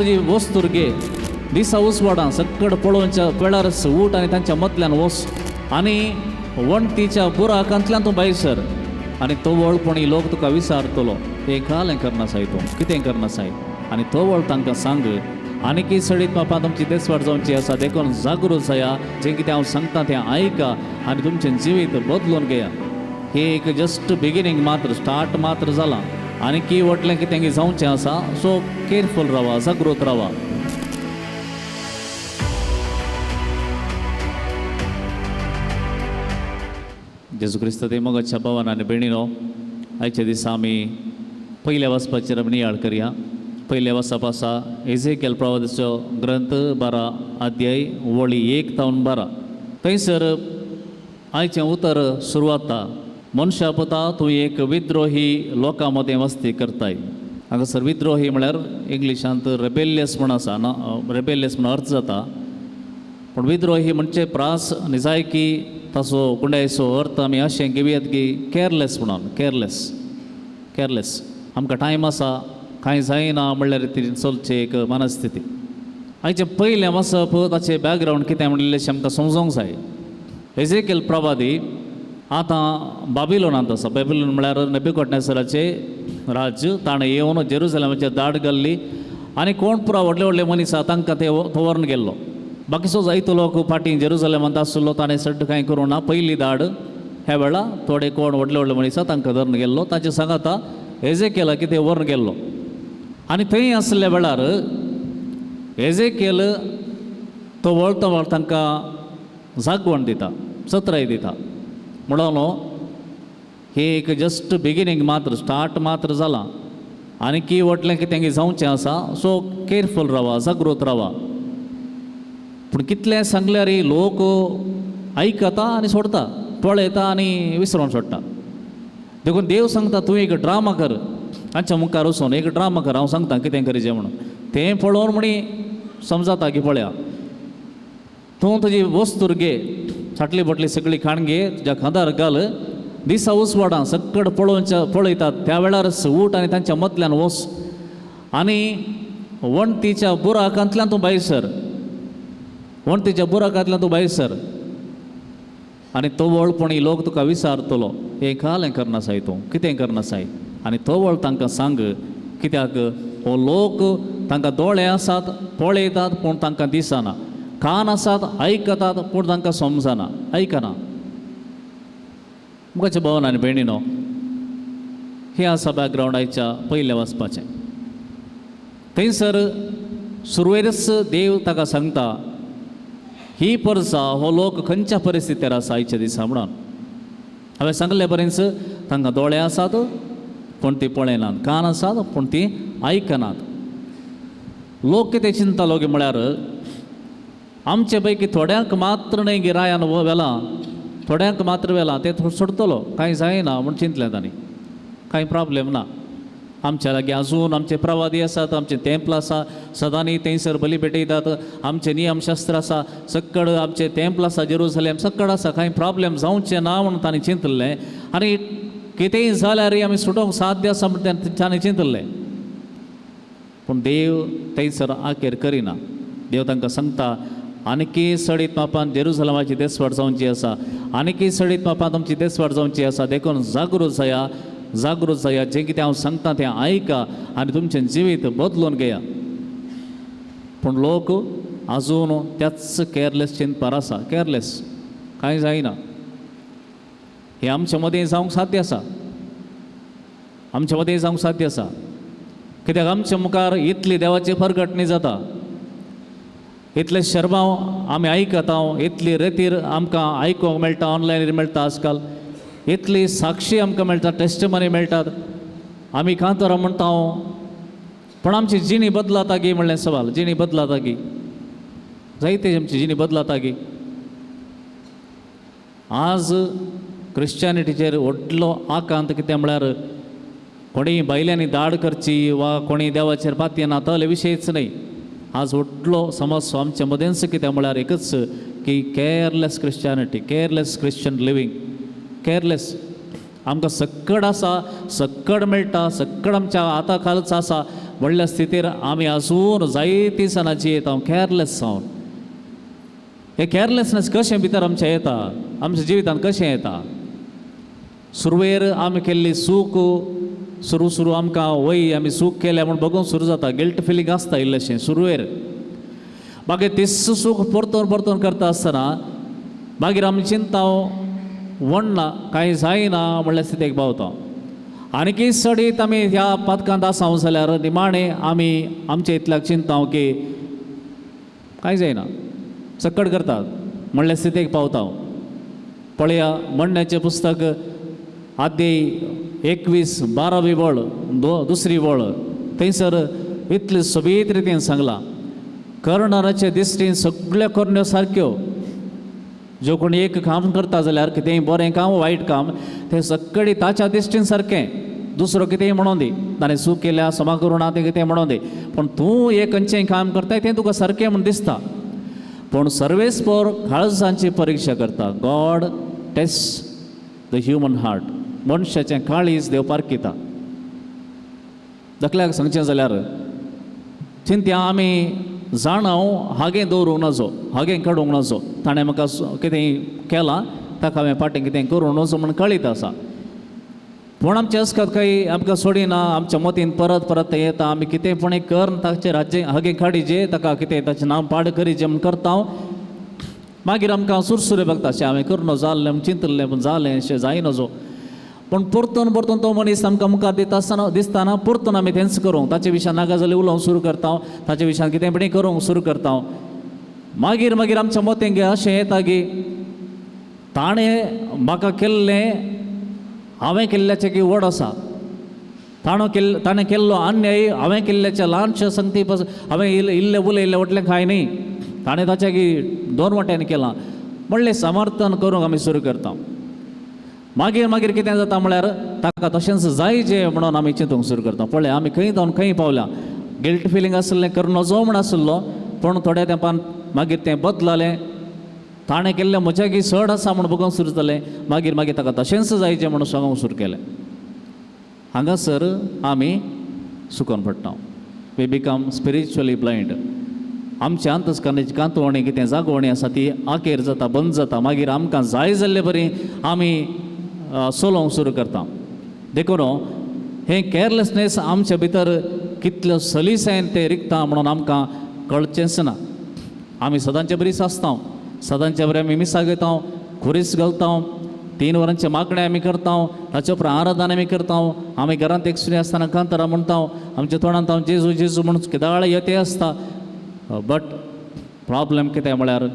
वस्तुर्गे दिसा उसवाडां सक्कड पळोवच्या वेळारच ऊट आनी तांच्या मदल्यान वस आनी वणटीच्या बुराकांतल्यान तूं भायर सर आनी तो वळपणी लोक तुका विचारतलो तें कालें करना साय तूं कितें करना साय आनी तो वळ तांकां सांग आनी की सडीत बापा तुमची देसवाड जावची आसा देखून जागृत जाया जें कितें हांव सांगता तें आयका आनी तुमचें जिवीत बदलून घेया. हे एक जस्ट बिगिनींग मात्र स्टार्ट मात्र जालां आनी की वटलें कितें जावचें आसा. सो केरफूल रावा, जागृत रावा. जेजू क्रिस्त ते मोगाच्या भावान आनी भयणीनो, आयच्या दिसा आमी पयल्या वचपाचेर आमी नियाळ करया. पयल्या वचप आसा एझेकियल प्रवादीचो ग्रंथ 12 अध्याय वळी 1 तावन 12. थंयसर आयचें उतर सुरवात जाता. मनशा पुता तूं एक विद्रोही लोकां मदें वस्ती करताय. हांगासर विद्रोही म्हळ्यार इंग्लिशांत रेबेलियस म्हण आसा ना, रेबेलियस म्हण अर्थ जाता. पूण विद्रोही म्हणजे प्रास आनी जाय की ताचो गुंडायचो अर्थ आमी अशें घेवयात की केअरलेस म्हणून. केअरलेस आमकां टायम आसा कांय जायना म्हणल्यार रितीन चलचे एक मनस्थिती. आयचें पयलें वचप ताचें बॅकग्रावंड कितें म्हणलें अशें आमकां समजूंक जाय. एझेकियल प्रवादी आतां बाबिलोनांत आसा. बाबिलोन म्हळ्यार नेबुकदनेझराचें राज्य. ताणें येवन जेरुसलेमाचेर दाड घाल्ली आनी कोण पुरो व्हडले व्हडले मनीस आसा तांकां ते व्हरून गेल्लो. बाकीचो जायतो लोक फाटीं जेरुसलेमांत आसलो ताणें सड्ड कांय करूं ना. पयली दाड ह्या वेळा थोडे कोण व्हडले व्हडले मनीस आसा तांकां धरून गेल्लो. ताचे सांगाता एझेकियला कितें व्हरून गेल्लो आनी थंय आसल्या वेळार एझेकियल तो वळता वळता तांकां जागवण दिता, सत्राय दिता. म्हणून हे एक जस्ट बिगिनींग मात्र स्टार्ट मात्र जालां आनी की वटलें कितें जावचें आसा. सो केरफूल रावा, जागृत रावा. पूण कितलें सांगल्यार लोक आयकता आनी सोडता, पळयता आनी विसरून सोडटा. देखून देव सांगता तूं एक ड्रामा कर. तांच्या मुखार वचून एक ड्रामा कर, हांव सांगता कितें करचें म्हणून. तें पळोवन म्हणी समजता की पळया तूं तुजी वस्तूर घे, साटली बटली सगळी खाण घे, तुज्या खांदार घाल, दिसा उसवाडां सक्कड पळयतात त्या वेळारच ऊट आनी तांच्या मदल्यान वस आनी वणटीच्या बुराकांतल्यान तूं भायर सर. वणटीच्या बुराकांतल्यान तूं भायर सर आनी तो वळपणी लोक तुका विचारतलो हें कालें करना साय तूं कितें करना साय. आनी तो वळ तांकां सांग. कित्याक हो लोक तांकां दोळे आसात पळयतात पूण तांकां दिसना, कान आसात आयकतात पूण तांकां समजना, आयकना. मुखाच्या भावान आनी भयणीनो, हें आसा बॅकग्रावंड आयच्या पयल्या वचपाचें. थंयसर सुरवेरच देव ताका सांगता ही परसा हो लोक खंयच्या परिस्थितीर आसा आयच्या दिसा म्हणून. हांवें सांगले पर्यंत तांकां दोळे आसात पूण ती पळयनात, कान आसात पूण ती आयकनात. लोक कितें चिंततालो गे म्हळ्यार आमचे पैकी थोड्यांक मात्र न्हय गी रायान वेलां, थोड्यांक मात्र वेलां तें सोडतलो, कांय जायना म्हूण चिंतलें तांणी. कांय प्रॉब्लेम ना. आमच्या लागीं आजून आमचे प्रवादी आसात, आमचें टेंपल आसा, सदांनी थंयसर बली पेटयतात, आमचें नियमशास्त्र आसा, सक्कड आमचें टेंपल आसा, जेरुसलेम सक्कड आसा, कांय प्रॉब्लेम जावचें ना म्हणून तांणी चिंतलें. आनी कितेंय जाल्यार आमी सुटोवंक साध्य आसा म्हणून तांणी चिंतलें. पूण देव थंयसर आखेर करिना. देव तांकां सांगता आनीकी सडीत मापान जेरुसलेमाची देसवाड जावची आसा, आनीकी सडीत मापान तुमची देसवाड जावची आसा. देखून जागृत जाया, जागृत जाया. जें कितें हांव सांगता तें आयका आनी तुमचें जिवीत बदलून घेया. पूण लोक आजून त्याच केअरलेस चिंतपार आसा. केअरलेस कांय जायना. हें आमच्या मदें जावंक साध्य आसा, आमच्या मदें जावंक साध्य आसा. कित्याक आमच्या मुखार इतली देवाची परगटणी जाता, इतले शर्माव आमी आयकता, इतली रेतीर आमकां आयकूंक मेळटा, ऑनलायन मेळटा आजकाल, इतली साक्षी आमकां मेळटा, टेस्टमनी मेळटात. आमी कांतरां म्हणटा पूण आमची जिणी बदलाता गी म्हणलें सवाल. जिणी बदलाता गी, जायते आमची जिणी बदलाता गी. आज क्रिश्चॅनिटीचेर व्हडलो आकांत कितें म्हळ्यार कोणी बायल्यांनी दाड करची वा कोणी देवाचेर पातयें ना तले विशयच न्हय. आज व्हडलो समस्या आमच्या मदेंच कितें म्हळ्यार एकच की careless Christianity, careless Christian living. Careless आमकां सक्कड आसा, सक्कड मेळटा, सक्कड आमच्या हाता खालच आसा, व्हडल्या स्थितीर आमी आजून जायतीं सणां जियेता केअरलेस जावन. हे केअरलेसनेस कशें भितर आमच्या येता, आमच्या जिवितांत कशें येता. सुरवेर आमी केल्ली सूख सुरू आमकां वय आमी सूख केल्या म्हूण बघून सुरू जाता, गिल्ट फिलींग आसता इल्लेशें सुरवेर. मागीर तिस सूख परतून करता आसतना मागीर आमी चिंता वणना कांय जायना म्हणल्या स्थितीक पावता. आनीकय चडीत आमी ह्या पातकांत आसांव जाल्यार निमाणें आमी आमच्या इतल्याक चिंताव की कांय जायना, चक्कड करतात म्हणल्या स्थितीक पावता. पळया म्हणण्याचें पुस्तक आद्याय 21-12 वळ, दुसरी वळ, थंयसर इतले सोबीत रितीन सांगला. करणाऱ्याचे दिश्टीन सगळ्यो करण्यो सारक्यो. जो कोणी एक काम करता जाल्यार कितेंय बरें काम वायट काम तें सगळें ताच्या दिश्टीन सारकें. दुसरो कितेंय म्हणून दी, ताणें चूक केल्या क्षमा करूं ना तें कितेंय म्हणून दी, पूण तूं एक खंयचेंय काम करताय तें तुका सारकें म्हूण दिसता. पूण सर्वेस्पर काळजांची परीक्षा करता. God test the human heart. मनशाचें काळीज देव पारखिता. दाखल्याक सांगचें जाल्यार चिंत्या आमी जाणाव हागे दवरूंक नजो, हागे काडूंक नजो. ताणें म्हाका कितेंय केलां ताका हांवें फाटीं कितेंय करूंक नजो म्हूण कळीत आसा. पूण आमचे असतात काही आमकां सोडिना, आमच्या मतीन परत परत तें येता. आमी कितेंय पूण कर ताचे राज्य हागे काडीचे, ताका कितें ताचें नांव पाड करीचें म्हूण करता. मागीर आमकां सुरसुरे बगता अशें हांवें करूं जाल्लें म्हूण चिंतलें पूण जालें अशें जाय नजो. पूण परतून तो मनीस आमकां मुखार दिता आसतना दिसताना परतून आमी तेंच करूंक, ताचे विशयान नाका जाल्यार उलोवंक सुरू करता, ताचे विशयान कितेंय पण करूंक सुरू करता. मागीर आमच्या मतीन अशें येता की ताणें म्हाका केल्लें हांवें केल्ल्याचें की व्हड आसा. ताणें केल्लो अन्याय हांवें केल्ल्याच्या ल्हानशे संगती पासून हांवें इल्लें उलयल्लें वटलें कांय न्ही, ताणें ताच्या की 2 वाट्यांनी केलां म्हणलें समर्थन करूंक आमी सुरू करता. मागीर कितें जाता म्हळ्यार ताका तशेंच जायचें म्हणून आमी चिंतूंक सुरू करता. पळय आमी खंय जावन खंय पावल्या. गिल्ट फिलींग आसलें करूं नजो म्हण आसलो, पूण थोड्या तेंपान मागीर तें बदललें. ताणें केल्लें म्हज्या की चड आसा म्हूण बघूंक सुरू जालें. मागीर ताका तशेंच जायचें म्हणून सांगूंक सुरू केलें. हांगासर आमी सुकोन पडटा. We become spiritually blind. आमच्या अंतस्करणाची कांतवणी कितें जागोवणी आसा ती आखेर जाता, बंद जाता. मागीर आमकां जाय जाल्ले बरी आमी सोलोवंक सुरू करता. देखून हें केअरलेसनेस आमच्या भितर कितल्यो सलीसायन तें रिगता म्हणून आमकां कळचेंच ना. आमी सदांचे बरीच आसता, सदांचे बरें आमी मिसाक घेता, खुरीस घालता, 3 वरांचे मागणें आमी करता, ताचे उपरांत आराधना आमी करता. आमी घरांत एकसुरी आसतना कांतारां म्हणटा, आमच्या तोंडांत हांव जेजू जेजू म्हणून केदाळ येते आसता. बट प्रॉब्लेम कितें म्हळ्यार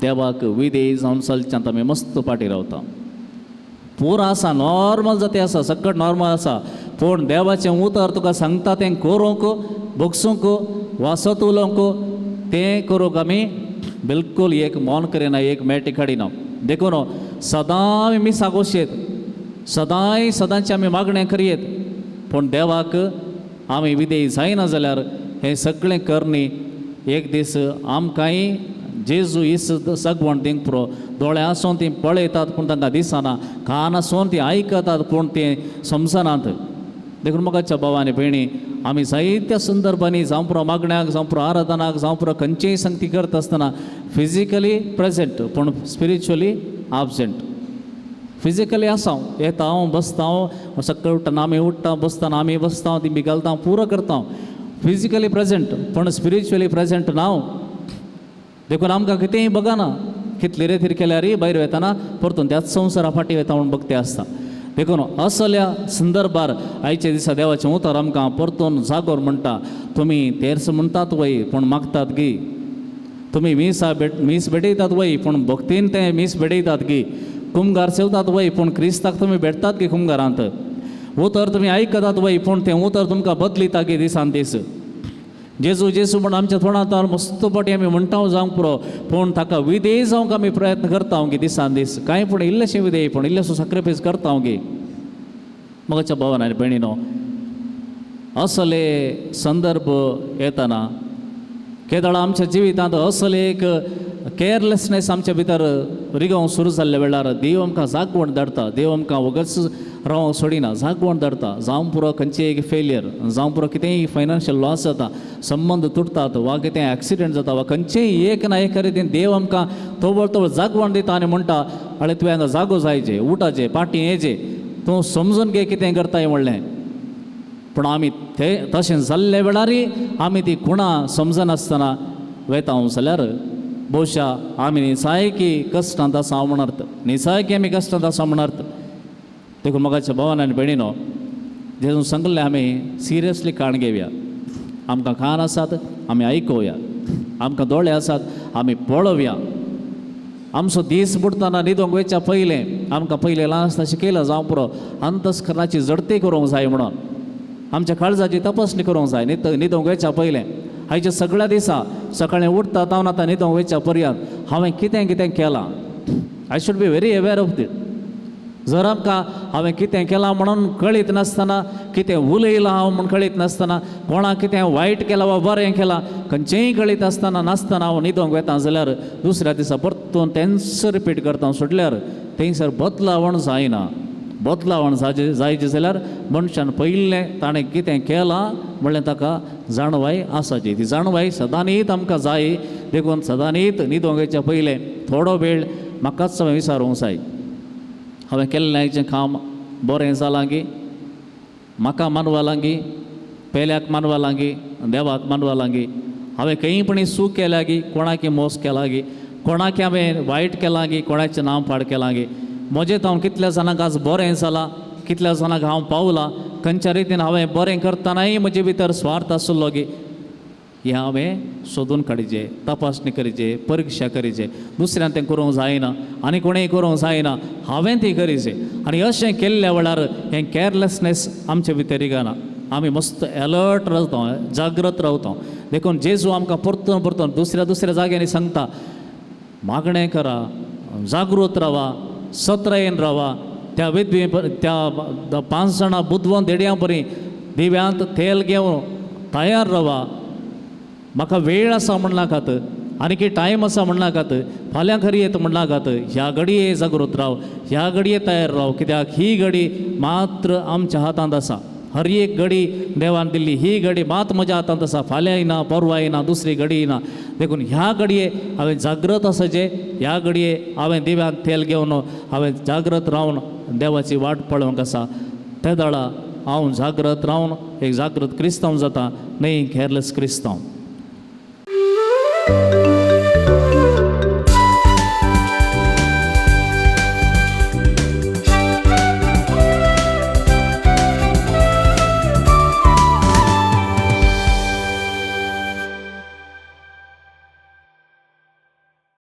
देवाक विधेय जावन चलच्यांत आमी मस्त फाटीं रावता. पुरो आसा, नॉर्मल जाती आसा, सकट नॉर्मल आसा, पूण देवाचें उतर तुका सांगता तें करूंक, भोगसूंक, वासत उलोवंक तें करूंक आमी बिलकूल एक मौन करिना, एक मेटी काडिना. देखून सदां आमी मिसाक वचेत, सदांचे आमी मागणें करियेत, पूण देवाक आमी विधेय जायना जाल्यार हें सगळें करणी एक दीस आमकांय जेजू इस सगवण दिंक पुरो. दोळे आसून तीं पळयतात पूण तांकां दिसना, कान आसून तीं आयकतात पूण तीं समजनात. देखून मोगाच्या भावांनी भयणी, आमी जायत्या संदर्भांनी जावं पुरो मागण्याक, जावं पुरो आराधनाक, जावं पुरो खंयचेय संगती करता आसतना फिजिकली प्रेजेंट पूण स्पिरिच्युअली एबसेंट. फिजिकली आसा, येता हांव बसता, हांव सकाळी उठ्ठना आमी उठ्ठा, बसतना आमी बसता, ती घालता, पुरो करता. फिजिकली प्रेजेंट पूण स्पिरिच्युअली प्रेजेंट ना. देखून आमकां कितेंय बघना, कितले रेतीर केल्यारय भायर वेताना परतून त्याच संवसारा फाटीं वेता म्हूण भक्ती आसता. देखून असल्या संदर्भार आयच्या दिसा देवाचें उतर आमकां परतून जागोर म्हणटा, तुमी तेर्स म्हणटात वय पूण मागतात गी, तुमी मीस भेटयतात वय पूण भक्तीन तें मीस भेटयतात गी, कुमगार सेवतात वय पूण क्रिस्ताक तुमी भेटतात गी कुमगारांत, उतर तुमी आयकतात वय पूण तें उतर तुमकां बदलिता गी दिसान दीस. जेजू जेजू म्हण आमच्या तोंडांत मस्त पाटी आमी म्हणटा जावंक पुरो, पूण ताका विधेय जावंक आमी प्रयत्न करता गे दिसान दीस. कांय पूण इल्लेशें विधेय पूण इल्लेसो सॅक्रिफायस करता गे. मोगाच्या भावान आनी भयणीनो, असले संदर्भ येतना केदळा आमच्या जिवितांत असले एक केअरलेसनेस आमच्या भितर रिगोवंक सुरू जाल्ल्या वेळार देव आमकां जागवण धाडटा, देव आमकां वगच रावंक सोडिना, जागवण धरता, जावं पुरो खंयची एक फेलियर, जावं पुरो कितेंय फायनान्शियल लॉस जाता, संबंध तुटतात, वा कितें एक्सिडेंट जाता, वा खंयचेंय एक ना एका रितीन देव आमकां तोबळ तोबळ जागवण दिता आनी म्हणटा अळे तुवें हांगा जागो जायचे, उठाचे, पाटी येचे, तूं समजून घे कितें करताय म्हणलें. पूण आमी ते तशें जाल्ले वेळारय आमी ती गुणां समजनासतना वयता जाल्यार भोवशा आमी निसायकी कश्टांत आसा हांव म्हणत, निसायकी आमी कश्टांत आसा म्हणत. देखून मोगाच्या भावान आनी भयणीनो, जेजून सांगलें आमी सिरियसली काण घेवया. आमकां कान आसात आमी आयकोवया, आमकां दोळे आसात आमी पळोवया. आमचो दीस बुडतना न्हिदोंक वयच्या पयलें आमकां पयलें ल्हान आसतना शिकयलां जावं पुरो अंतस्करणाची जडती करूंक जाय म्हणून, आमच्या काळजाची तपासणी करूंक जाय न्हिदोंक वयच्या पयलें. आयच्या सगळ्या दिसा सकाळीं उठता तावन आतां न्हिदोंक वयच्या पर्यंत हांवें कितें कितें केलां. I should be very aware of that. जर आमकां हांवें कितें केलां म्हणून कळीत नासतना, कितें उलयलां हांव म्हणून कळीत नासतना, कोणाक कितें वायट केलां वा बरें केलां खंयचेंय कळीत आसतना नासतना हांव न्हिदोंक वता जाल्यार दुसऱ्या दिसा परतून तेंच रिपीट करता सुटल्यार थंयसर बदलावण जायना. बदलावण जायची जाल्यार मनशान पयलें ताणें कितें केलां म्हणलें ताका जाणवाय आसाची. ती जाणवाय सदांनीच आमकां जाय. देखून सदांनीच न्हिदोंक वयच्या पयलें थोडो वेळ म्हाकाच हांवें विचारूंक जाय, हांवें केल्लें आयचें काम बरें जालां गी, म्हाका मानवालां गी, पेल्याक मानवालां गी, देवाक मानवालां गी. हांवें खंयपणी सूख केल्या गी, कोणाकी मोस केला गी, कोणाक हांवें वायट केलां गी, कोणाचें नांव पाड केलां गी. म्हजें हांव कितल्या जाणांक आज बरें जालां, कितल्या जाणांक हांव पावलां, खंयच्या रितीन हांवें बरें करतनाय म्हजे भितर स्वार्थ आसलो गी, हें हांवें सोदून काडचें, तपासणी करचें, परिक्षा करचें. दुसऱ्यान तें करूंक जायना आनी कोणेंय करूंक जायना, हांवें ती करचें. आनी अशें केल्ल्या वेळार हें केअरलेसनेस आमचे भितर येना. आमी मस्त अलर्ट रावता, जागृत रावता. देखून जेजू आमकां परतून परतून दुसऱ्या जाग्यांनी सांगता, मागणें करा, जागृत रावा, सत्रेन रावा. त्या त्या 5 जाणां बुदवंत देड्यां परी दिव्यांत तेल घेवन तयार रावा. म्हाका वेळ आसा म्हणनाकात, आनी टायम आसा म्हणनाकात, फाल्यां खरी येता म्हणनाकात. ह्या घडये जागृत राव, ह्या घडये तयार राव, कित्याक ही घडी मात्र आमच्या हातांत आसा. हर एक घडी देवान दिल्ली ही घडी मात म्हज्या हातांत आसा. फाल्यां येना, परवा येना, दुसरी घडी येना. देखून ह्या घडये हांवें जागृत आसाचें. ह्या घडये हांवें दिव्यांत तेल घेवन हांवें जागृत रावन देवाची वाट पळोवंक आसा. त्या दाळा हांव जागृत रावन एक जागृत क्रिस्तांव जाता, न्हय केअरलेस क्रिस्तांव.